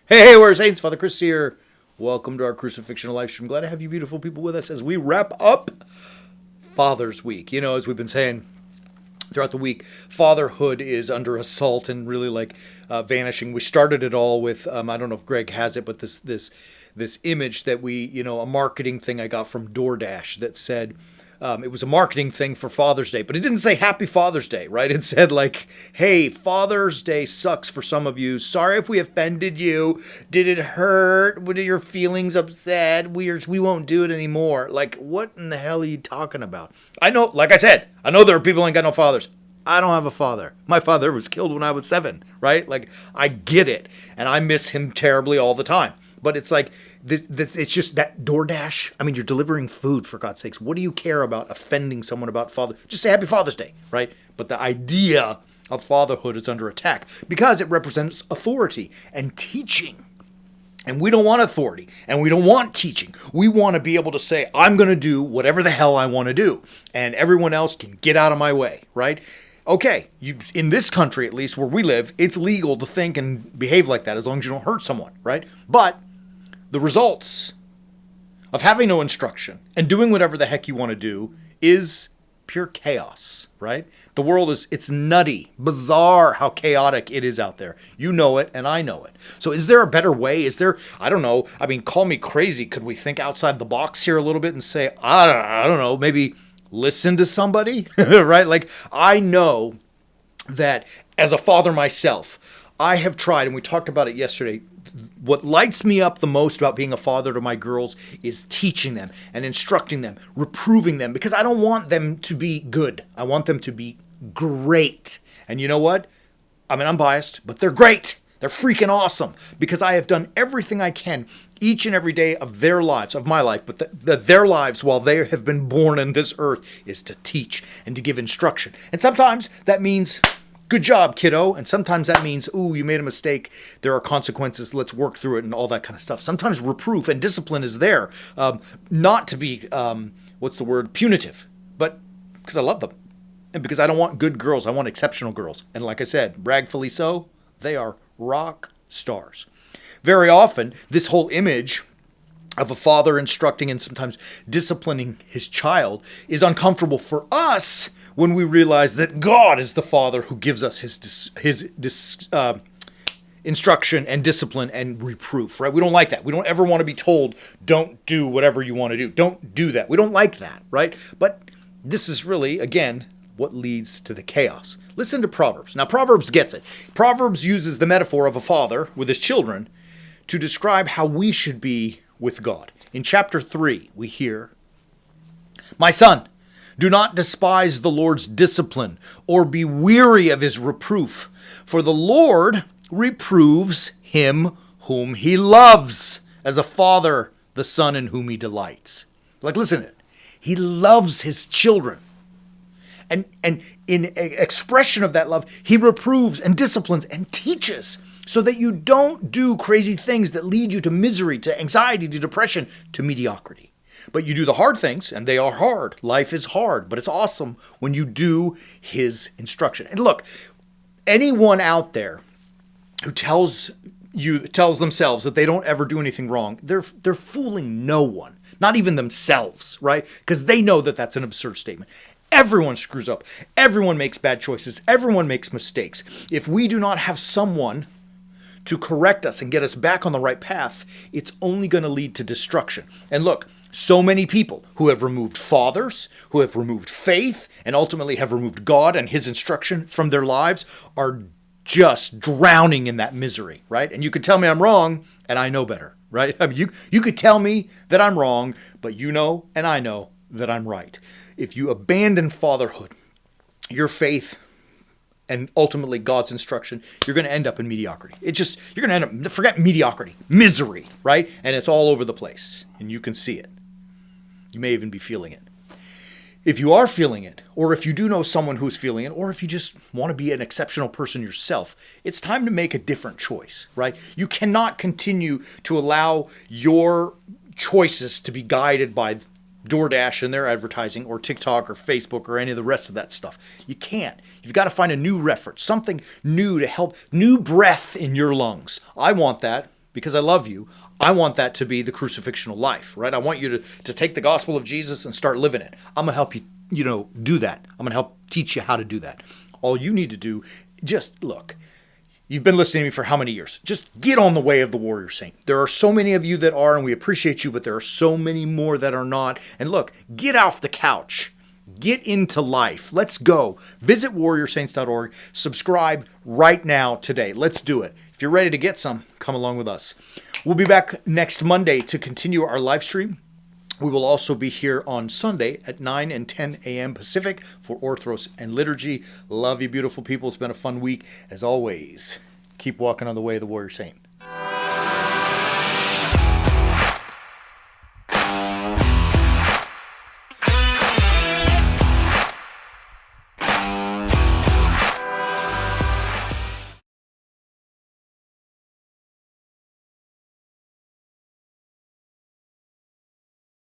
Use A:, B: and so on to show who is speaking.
A: Hey, we're Saints. Father Chris here. Welcome to our Crucifixional live stream. Glad to have you beautiful people with us as we wrap up Father's Week. You know, as we've been saying throughout the week, fatherhood is under assault and really vanishing. We started it all with, I don't know if Greg has it, but this image that a marketing thing I got from DoorDash that said, it was a marketing thing for Father's Day, but it didn't say Happy Father's Day, right? It said hey, Father's Day sucks for some of you. Sorry if we offended you. Did it hurt? Were your feelings upset? We won't do it anymore. What in the hell are you talking about? I know, like I said, I know there are people who ain't got no fathers. I don't have a father. My father was killed when I was 7, right? I get it, and I miss him terribly all the time. But it's it's just that DoorDash. I mean, you're delivering food, for God's sakes. What do you care about offending someone about father? Just say Happy Father's Day, right? But the idea of fatherhood is under attack because it represents authority and teaching. And we don't want authority, and we don't want teaching. We want to be able to say, I'm going to do whatever the hell I want to do, and everyone else can get out of my way, right? Okay, in this country, at least where we live, it's legal to think and behave like that as long as you don't hurt someone, right? But the results of having no instruction and doing whatever the heck you want to do is pure chaos, right? The world it's nutty, bizarre how chaotic it is out there. You know it, and I know it. So is there a better way? I don't know. I mean, call me crazy. Could we think outside the box here a little bit and say, I don't know, maybe listen to somebody, right? I know that as a father myself, I have tried, and we talked about it yesterday, what lights me up the most about being a father to my girls is teaching them and instructing them, reproving them, because I don't want them to be good. I want them to be great. And you know what? I mean, I'm biased, but they're great. They're freaking awesome because I have done everything I can each and every day of their lives, of my life, but their lives while they have been born on this earth is to teach and to give instruction. And sometimes that means, good job, kiddo. And sometimes that means, ooh, you made a mistake. There are consequences. Let's work through it and all that kind of stuff. Sometimes reproof and discipline is there, not to be, punitive, but because I love them. And because I don't want good girls. I want exceptional girls. And like I said, bragfully so, they are rock stars. Very often, this whole image of a father instructing and sometimes disciplining his child is uncomfortable for us when we realize that God is the Father who gives us his instruction and discipline and reproof, right? We don't like that. We don't ever want to be told, don't do whatever you want to do. Don't do that. We don't like that, right? But this is really, again, what leads to the chaos. Listen to Proverbs. Now, Proverbs gets it. Proverbs uses the metaphor of a father with his children to describe how we should be with God. In chapter 3, we hear, "My son, do not despise the Lord's discipline or be weary of his reproof, for the Lord reproves him whom he loves, as a father the son in whom he delights." Listen to it. He loves his children. And in expression of that love, he reproves and disciplines and teaches so that you don't do crazy things that lead you to misery, to anxiety, to depression, to mediocrity. But you do the hard things, and they are hard. Life is hard, but it's awesome when you do his instruction. And look, anyone out there who tells themselves that they don't ever do anything wrong, they're fooling no one, not even themselves, right? Because they know that that's an absurd statement. Everyone screws up. Everyone makes bad choices. Everyone makes mistakes. If we do not have someone to correct us and get us back on the right path, it's only going to lead to destruction. And look, so many people who have removed fathers, who have removed faith, and ultimately have removed God and his instruction from their lives are just drowning in that misery, right? And you could tell me I'm wrong, and I know better, right? I mean, you could tell me that I'm wrong, but you know and I know that I'm right. If you abandon fatherhood, your faith, and ultimately God's instruction, you're going to end up in mediocrity. You're going to end up, forget mediocrity, misery, right? And it's all over the place, and you can see it. You may even be feeling it. If you are feeling it, or if you do know someone who's feeling it, or if you just want to be an exceptional person yourself, it's time to make a different choice, right? You cannot continue to allow your choices to be guided by DoorDash and their advertising, or TikTok or Facebook or any of the rest of that stuff. You can't. You've got to find a new reference, something new to help, new breath in your lungs. I want that because I love you, I want that to be the crucifixional life, right? I want you to take the gospel of Jesus and start living it. I'm going to help you, do that. I'm going to help teach you how to do that. All you need to do, just look. You've been listening to me for how many years? Just get on the way of the warrior saint. There are so many of you that are, and we appreciate you, but there are so many more that are not. And look, get off the couch. Get into life. Let's go. Visit warriorsaints.org. Subscribe right now today. Let's do it. If you're ready to get some, come along with us. We'll be back next Monday to continue our live stream. We will also be here on Sunday at 9 and 10 a.m. Pacific for Orthros and Liturgy. Love you, beautiful people. It's been a fun week. As always, keep walking on the way of the warrior saint.